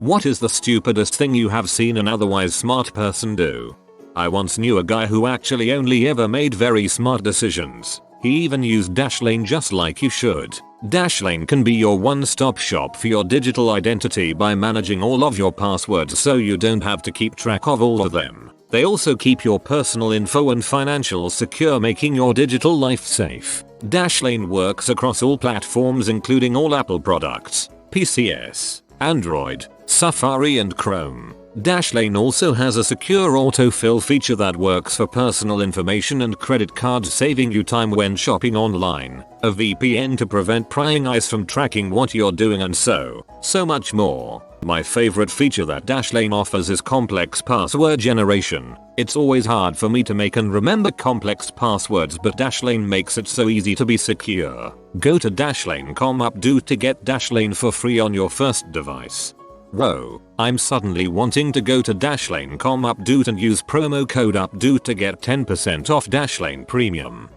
What is the stupidest thing you have seen an otherwise smart person do? I once knew a guy who actually only ever made very smart decisions. He even used Dashlane just like you should. Dashlane can be your one-stop shop for your digital identity by managing all of your passwords so you don't have to keep track of all of them. They also keep your personal info and financials secure, making your digital life safe. Dashlane works across all platforms including all Apple products, PCs, Android, Safari and Chrome. Dashlane also has a secure autofill feature that works for personal information and credit cards, saving you time when shopping online, a VPN to prevent prying eyes from tracking what you're doing, and so much more. My favorite feature that Dashlane offers is complex password generation. It's always hard for me to make and remember complex passwords, but Dashlane makes it so easy to be secure. Go to dashlane.com Updoot to get Dashlane for free on your first device. Whoa, I'm suddenly wanting to go to dashlane.com Updoot and use promo code Updoot to get 10% off Dashlane Premium.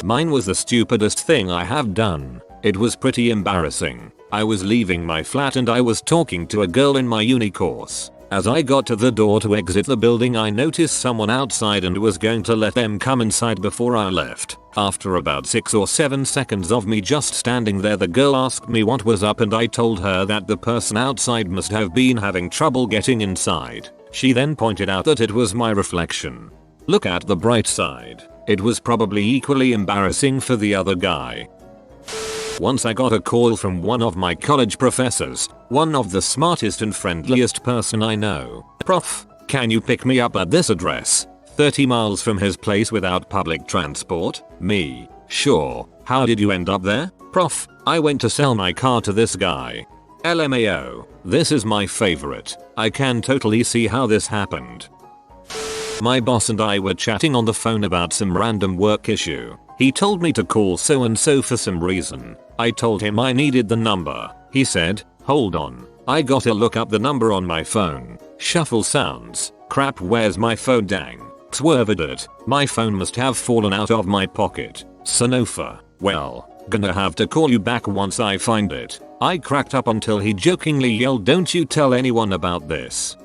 Mine was the stupidest thing I have done. It was pretty embarrassing. I was leaving my flat and I was talking to a girl in my uni course. As I got to the door to exit the building, I noticed someone outside and was going to let them come inside before I left. After about 6 or 7 seconds of me just standing there, the girl asked me what was up and I told her that the person outside must have been having trouble getting inside. She then pointed out that it was my reflection. Look at the bright side. It was probably equally embarrassing for the other guy. Once I got a call from one of my college professors, one of the smartest and friendliest person I know. "Prof, can you pick me up at this address? 30 miles from his place without public transport?" Me, "Sure. How did you end up there?" "Prof, I went to sell my car to this guy." LMAO, this is my favorite. I can totally see how this happened. My boss and I were chatting on the phone about some random work issue. He told me to call so and so for some reason. I told him I needed the number. He said, "Hold on. I gotta look up the number on my phone." Shuffle sounds. Crap, where's my phone? Dang. Swerved it. My phone must have fallen out of my pocket. Sonofa. Well, gonna have to call you back once I find it. I cracked up until he jokingly yelled, "Don't you tell anyone about this."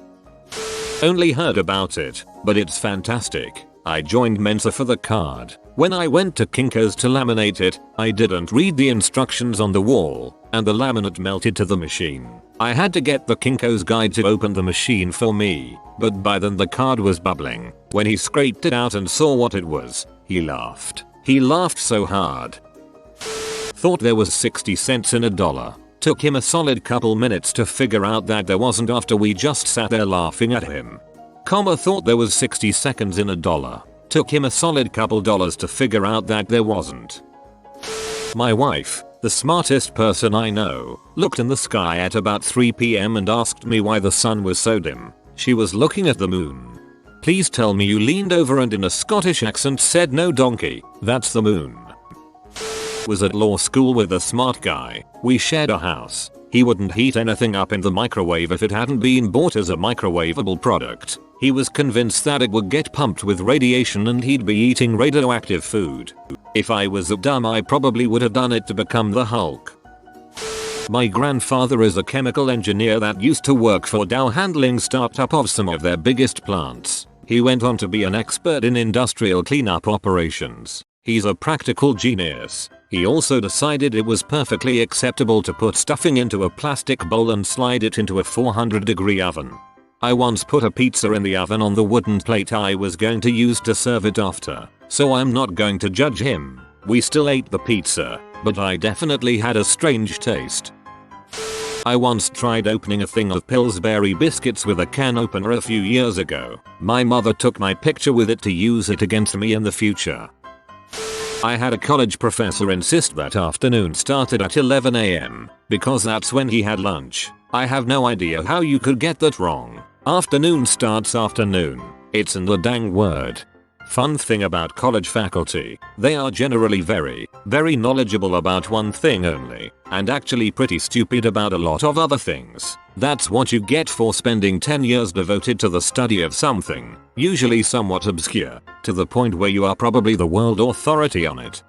Only heard about it, but it's fantastic. I joined Mensa for the card. When I went to Kinko's to laminate it, I didn't read the instructions on the wall, and the laminate melted to the machine. I had to get the Kinko's guy to open the machine for me, but by then the card was bubbling. When he scraped it out and saw what it was, he laughed. He laughed so hard. Thought there was 60 cents in a dollar. Took him a solid couple minutes to figure out that there wasn't after we just sat there laughing at him. Thought there was 60 seconds in a dollar. Took him a solid couple dollars to figure out that there wasn't. My wife, the smartest person I know, looked in the sky at about 3 PM and asked me why the sun was so dim. She was looking at the moon. "Please tell me you leaned over and in a Scottish accent said, 'No donkey, that's the moon.'" Was at law school with a smart guy. We shared a house. He wouldn't heat anything up in the microwave if it hadn't been bought as a microwavable product. He was convinced that it would get pumped with radiation and he'd be eating radioactive food. If I was that dumb, I probably would have done it to become the Hulk. My grandfather is a chemical engineer that used to work for Dow, handling startup of some of their biggest plants. He went on to be an expert in industrial cleanup operations. He's a practical genius. He also decided it was perfectly acceptable to put stuffing into a plastic bowl and slide it into a 400-degree oven. I once put a pizza in the oven on the wooden plate I was going to use to serve it after, so I'm not going to judge him. We still ate the pizza, but I definitely had a strange taste. I once tried opening a thing of Pillsbury biscuits with a can opener a few years ago. My mother took my picture with it to use it against me in the future. I had a college professor insist that afternoon started at 11 AM because that's when he had lunch. I have no idea how you could get that wrong. Afternoon starts afternoon. It's in the dang word. Fun thing about college faculty, they are generally very knowledgeable about one thing only, and actually pretty stupid about a lot of other things. That's what you get for spending 10 years devoted to the study of something, usually somewhat obscure, to the point where you are probably the world authority on it.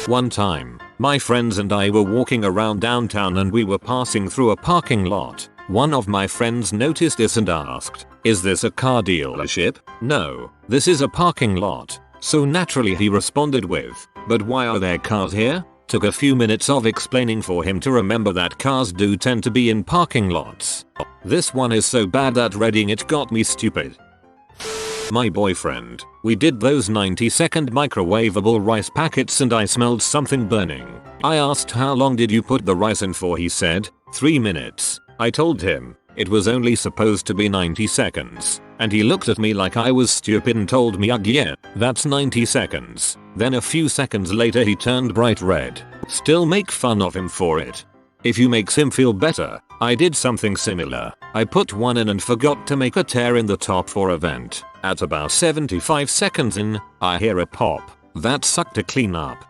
One time, my friends and I were walking around downtown and we were passing through a parking lot. One of my friends noticed this and asked, "Is this a car dealership?" "No, this is a parking lot." So naturally he responded with, "But why are there cars here?" Took a few minutes of explaining for him to remember that cars do tend to be in parking lots. This one is so bad that reading it got me stupid. My boyfriend, we did those 90-second microwavable rice packets and I smelled something burning. I asked how long did you put the rice in for, he said, 3 minutes. I told him, it was only supposed to be 90 seconds. And he looked at me like I was stupid and told me, "Ugh, yeah, that's 90 seconds. Then a few seconds later he turned bright red. Still make fun of him for it. If you makes him feel better, I did something similar. I put one in and forgot to make a tear in the top for a vent. At about 75 seconds in, I hear a pop. That sucked to clean up.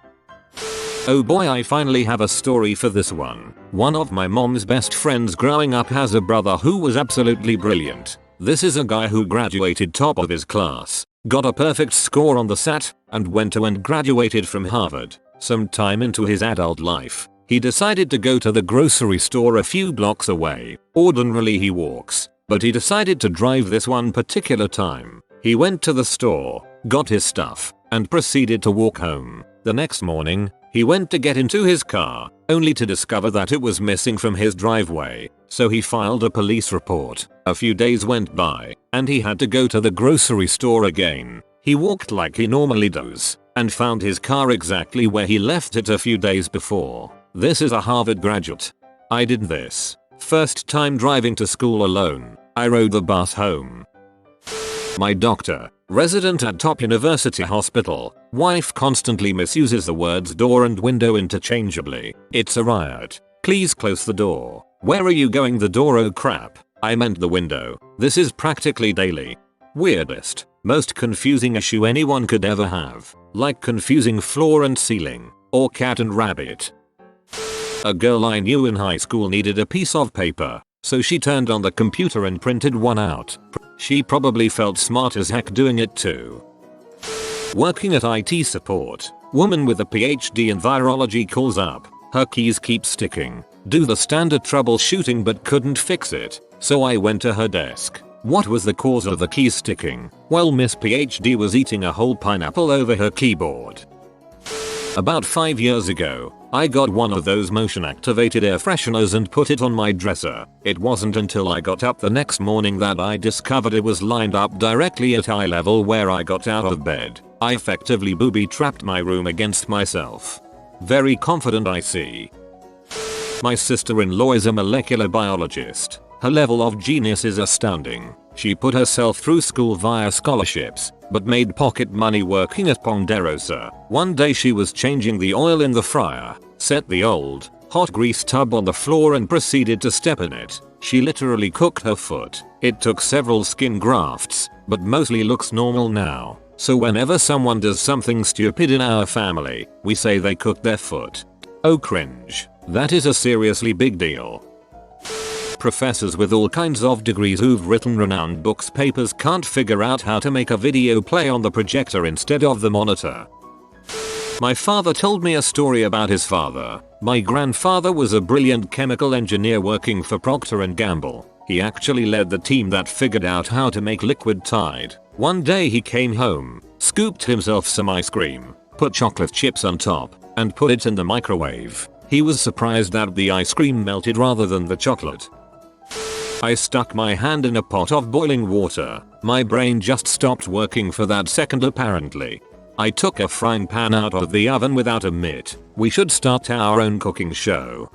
Oh boy, I finally have a story for this one. One of my mom's best friends growing up has a brother who was absolutely brilliant. This is a guy who graduated top of his class, got a perfect score on the SAT, and went to and graduated from Harvard. Sometime into his adult life, he decided to go to the grocery store a few blocks away. Ordinarily he walks, but he decided to drive this one particular time. He went to the store, got his stuff, and proceeded to walk home. The next morning, he went to get into his car, only to discover that it was missing from his driveway, so he filed a police report. A few days went by, and he had to go to the grocery store again. He walked like he normally does, and found his car exactly where he left it a few days before. This is a Harvard graduate. I did this. First time driving to school alone. I rode the bus home. My doctor, resident at top university hospital, wife constantly misuses the words door and window interchangeably. It's a riot. Please close the door. Where are you going? The door? Oh crap. I meant the window. This is practically daily. Weirdest, most confusing issue anyone could ever have. Like confusing floor and ceiling, or cat and rabbit. A girl I knew in high school needed a piece of paper, so she turned on the computer and printed one out. She probably felt smart as heck doing it too. Working at IT support, woman with a PhD in virology calls up. Her keys keep sticking. Do the standard troubleshooting but couldn't fix it, so I went to her desk. What was the cause of the keys sticking? Well, Miss PhD was eating a whole pineapple over her keyboard. About 5 years ago, I got one of those motion activated air fresheners and put it on my dresser. It wasn't until I got up the next morning that I discovered it was lined up directly at eye level where I got out of bed. I effectively booby trapped my room against myself. Very confident, I see. My sister-in-law is a molecular biologist. Her level of genius is astounding. She put herself through school via scholarships, but made pocket money working at Ponderosa. One day she was changing the oil in the fryer, set the old, hot grease tub on the floor and proceeded to step in it. She literally cooked her foot. It took several skin grafts, but mostly looks normal now. So whenever someone does something stupid in our family, we say they cooked their foot. Oh cringe. That is a seriously big deal. Professors with all kinds of degrees who've written renowned books papers can't figure out how to make a video play on the projector instead of the monitor. My father told me a story about his father. My grandfather was a brilliant chemical engineer working for Procter & Gamble. He actually led the team that figured out how to make liquid Tide. One day he came home, scooped himself some ice cream, put chocolate chips on top, and put it in the microwave. He was surprised that the ice cream melted rather than the chocolate. I stuck my hand in a pot of boiling water. My brain just stopped working for that second apparently. I took a frying pan out of the oven without a mitt. We should start our own cooking show.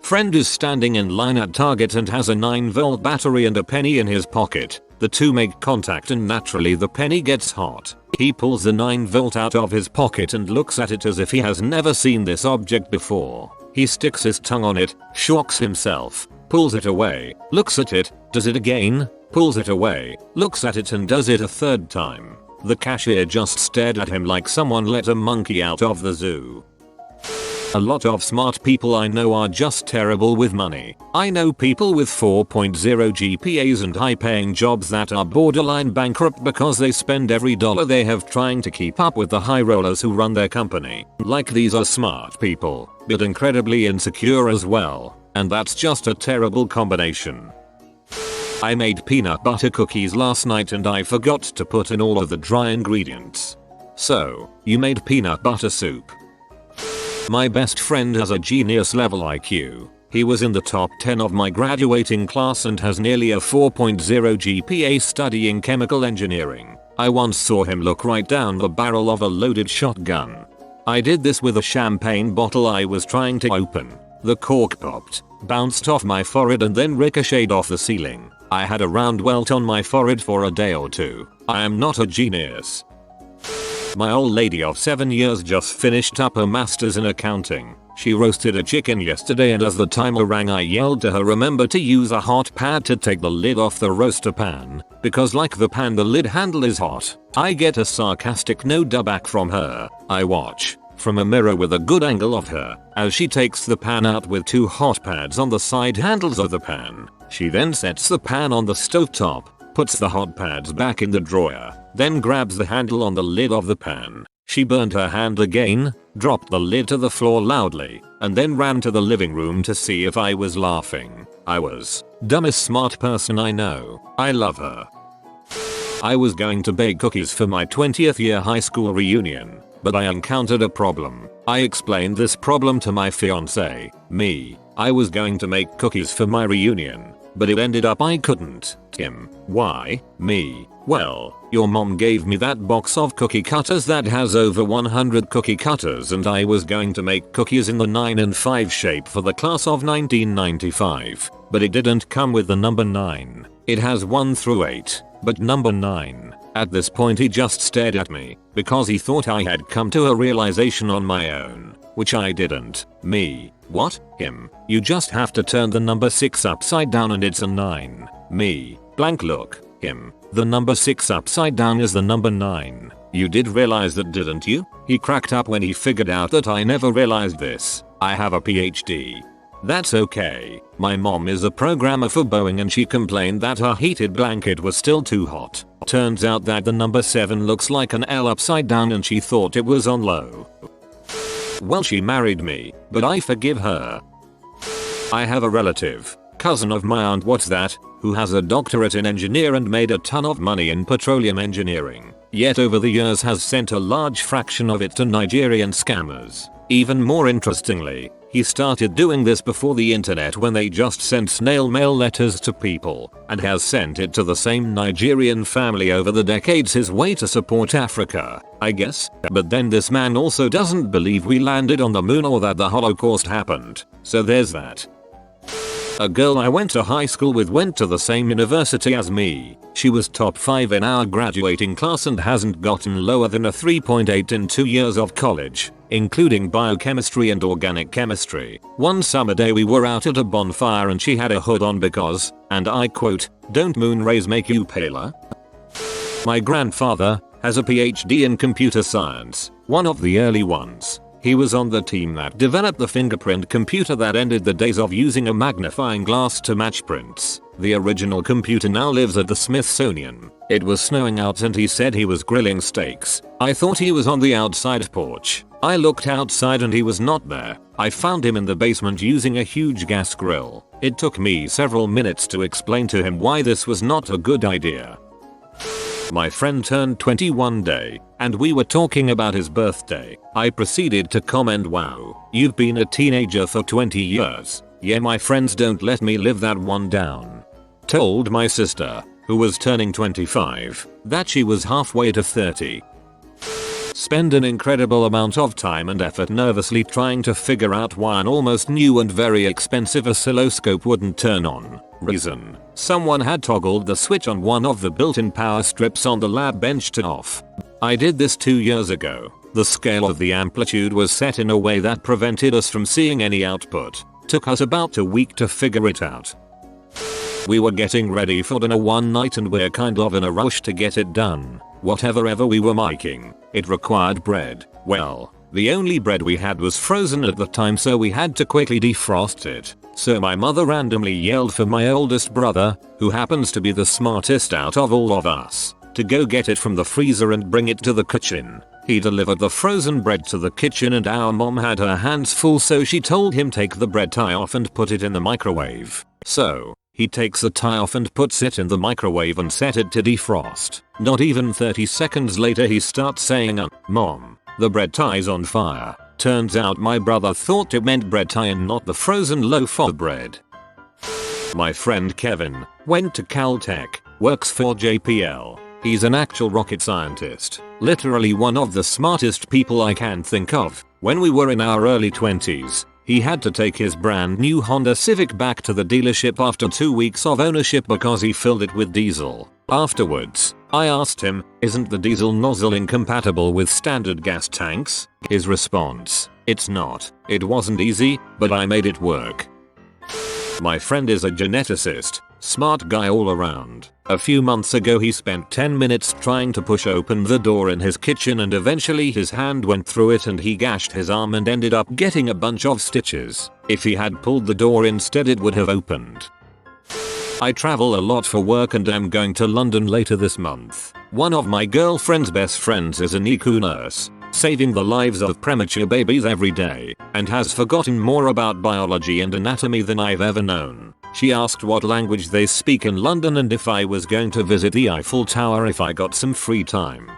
Friend is standing in line at Target and has a 9-volt battery and a penny in his pocket. The two make contact and naturally the penny gets hot. He pulls the 9-volt out of his pocket and looks at it as if he has never seen this object before. He sticks his tongue on it, shocks himself, pulls it away, looks at it, does it again, pulls it away, looks at it and does it a third time. The cashier just stared at him like someone let a monkey out of the zoo. A lot of smart people I know are just terrible with money. I know people with 4.0 GPAs and high-paying jobs that are borderline bankrupt because they spend every dollar they have trying to keep up with the high rollers who run their company. Like these are smart people, but incredibly insecure as well. And that's just a terrible combination. I made peanut butter cookies last night and I forgot to put in all of the dry ingredients. So, you made peanut butter soup. My best friend has a genius level IQ. He was in the top 10 of my graduating class and has nearly a 4.0 GPA studying chemical engineering. I once saw him look right down the barrel of a loaded shotgun. I did this with a champagne bottle I was trying to open. The cork popped, bounced off my forehead and then ricocheted off the ceiling. I had a round welt on my forehead for a day or two. I am not a genius. My old lady of 7 years just finished up her masters in accounting. She roasted a chicken yesterday and as the timer rang I yelled to her, remember to use a hot pad to take the lid off the roaster pan, because like the pan the lid handle is hot. I get a sarcastic no duh back from her. I watch, from a mirror with a good angle of her, as she takes the pan out with 2 hot pads on the side handles of the pan. She then sets the pan on the stovetop, puts the hot pads back in the drawer, then grabs the handle on the lid of the pan. She burned her hand again, dropped the lid to the floor loudly, and then ran to the living room to see if I was laughing. I was. Dumbest smart person I know. I love her. I was going to bake cookies for my 20th year high school reunion, but I encountered a problem. I explained this problem to my fiance, me. I was going to make cookies for my reunion, but it ended up I couldn't. Him. Why? Me. Well, your mom gave me that box of cookie cutters that has over 100 cookie cutters and I was going to make cookies in the 9 and 5 shape for the class of 1995. But it didn't come with the number 9. It has 1 through 8, but number 9. At this point he just stared at me, because he thought I had come to a realization on my own, which I didn't. Me. What? Him. You just have to turn the number 6 upside down and it's a 9. Me. Blank look. Him. The number 6 upside down is the number 9. You did realize that, didn't you? He cracked up when he figured out that I never realized this. I have a PhD. That's okay. My mom is a programmer for Boeing and she complained that her heated blanket was still too hot. Turns out that the number 7 looks like an L upside down and she thought it was on low. Well, she married me, but I forgive her. I have a relative, cousin of my aunt, what's that, who has a doctorate in engineer and made a ton of money in petroleum engineering, yet over the years has sent a large fraction of it to Nigerian scammers. Even more interestingly, he started doing this before the internet when they just sent snail mail letters to people, and has sent it to the same Nigerian family over the decades, his way to support Africa, I guess. But then this man also doesn't believe we landed on the moon or that the Holocaust happened, so there's that. A girl I went to high school with went to the same university as me. She was top 5 in our graduating class and hasn't gotten lower than a 3.8 in 2 years of college, including biochemistry and organic chemistry. One summer day we were out at a bonfire and she had a hood on because, and I quote, "Don't moon rays make you paler?" My grandfather has a PhD in computer science, one of the early ones. He was on the team that developed the fingerprint computer that ended the days of using a magnifying glass to match prints. The original computer now lives at the Smithsonian. It was snowing out and he said he was grilling steaks. I thought he was on the outside porch. I looked outside and he was not there. I found him in the basement using a huge gas grill. It took me several minutes to explain to him why this was not a good idea. My friend turned 21 day, and we were talking about his birthday. I proceeded to comment, "Wow, you've been a teenager for 20 years. Yeah, my friends don't let me live that one down." Told my sister, who was turning 25, that she was halfway to 30. Spend an incredible amount of time and effort nervously trying to figure out why an almost new and very expensive oscilloscope wouldn't turn on. Reason: someone had toggled the switch on one of the built-in power strips on the lab bench to off. I did this 2 years ago. The scale of the amplitude was set in a way that prevented us from seeing any output. Took us about a week to figure it out. We were getting ready for dinner one night and we're kind of in a rush to get it done. Whatever we were making, it required bread. Well, the only bread we had was frozen at the time, so we had to quickly defrost it. So my mother randomly yelled for my oldest brother, who happens to be the smartest out of all of us, to go get it from the freezer and bring it to the kitchen. He delivered the frozen bread to the kitchen and our mom had her hands full, so she told him take the bread tie off and put it in the microwave. So he takes the tie off and puts it in the microwave and set it to defrost. Not even 30 seconds later he starts saying, "Mom, the bread tie's on fire." Turns out my brother thought it meant bread tie and not the frozen loaf of bread. My friend Kevin went to Caltech, works for JPL. He's an actual rocket scientist, literally one of the smartest people I can think of. When we were in our early 20s, he had to take his brand new Honda Civic back to the dealership after 2 weeks of ownership because he filled it with diesel. Afterwards, I asked him, "Isn't the diesel nozzle incompatible with standard gas tanks?" His response, "It's not. It wasn't easy, but I made it work." My friend is a geneticist, smart guy all around. A few months ago he spent 10 minutes trying to push open the door in his kitchen and eventually his hand went through it and he gashed his arm and ended up getting a bunch of stitches. If he had pulled the door instead it would have opened. I travel a lot for work and I'm going to London later this month. One of my girlfriend's best friends is a NICU nurse, saving the lives of premature babies every day, and has forgotten more about biology and anatomy than I've ever known. She asked what language they speak in London and if I was going to visit the Eiffel Tower if I got some free time.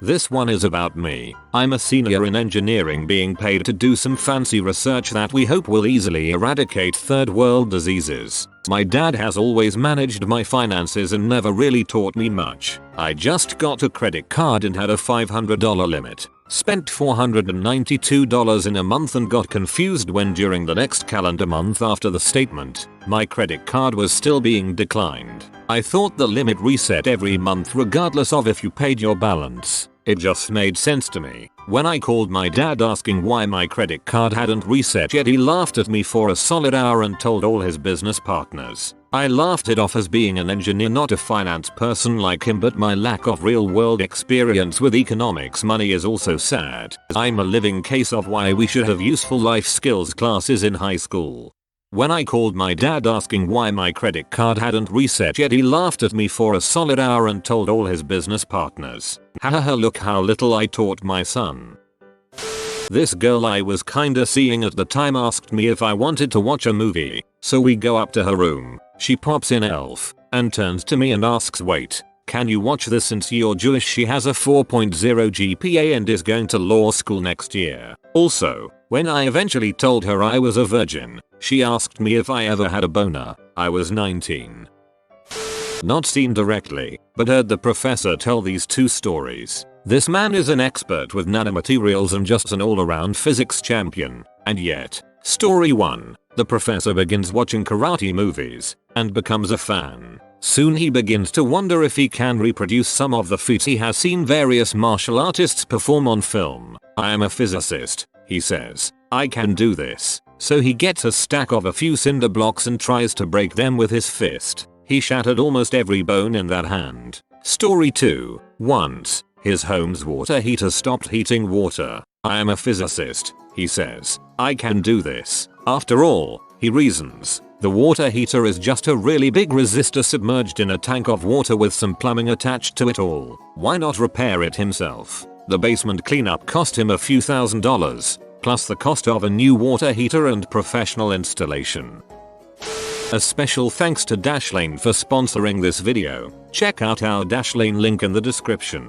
This one is about me. I'm a senior in engineering being paid to do some fancy research that we hope will easily eradicate third world diseases. My dad has always managed my finances and never really taught me much. I just got a credit card and had a $500 limit. Spent $492 in a month and got confused when during the next calendar month after the statement, my credit card was still being declined. I thought the limit reset every month regardless of if you paid your balance. It just made sense to me. When I called my dad asking why my credit card hadn't reset yet, he laughed at me for a solid hour and told all his business partners. I laughed it off as being an engineer, not a finance person like him, but my lack of real world experience with economics money is also sad. I'm a living case of why we should have useful life skills classes in high school. When I called my dad asking why my credit card hadn't reset yet, he laughed at me for a solid hour and told all his business partners. Hahaha, look how little I taught my son. This girl I was kinda seeing at the time asked me if I wanted to watch a movie, so we go up to her room. She pops in Elf and turns to me and asks, "Wait, can you watch this since you're Jewish?" She has a 4.0 GPA and is going to law school next year. Also, when I eventually told her I was a virgin, she asked me if I ever had a boner. I was 19. Not seen directly, but heard the professor tell these two stories. This man is an expert with nanomaterials and just an all-around physics champion. And yet, story 1, the professor begins watching karate movies and becomes a fan. Soon he begins to wonder if he can reproduce some of the feats he has seen various martial artists perform on film. "I am a physicist," he says. "I can do this." So he gets a stack of a few cinder blocks and tries to break them with his fist. He shattered almost every bone in that hand. Story 2, once, his home's water heater stopped heating water. "I am a physicist," he says. "I can do this." After all, he reasons, the water heater is just a really big resistor submerged in a tank of water with some plumbing attached to it all. Why not repair it himself? The basement cleanup cost him a few $1,000s, plus the cost of a new water heater and professional installation. A special thanks to Dashlane for sponsoring this video. Check out our Dashlane link in the description.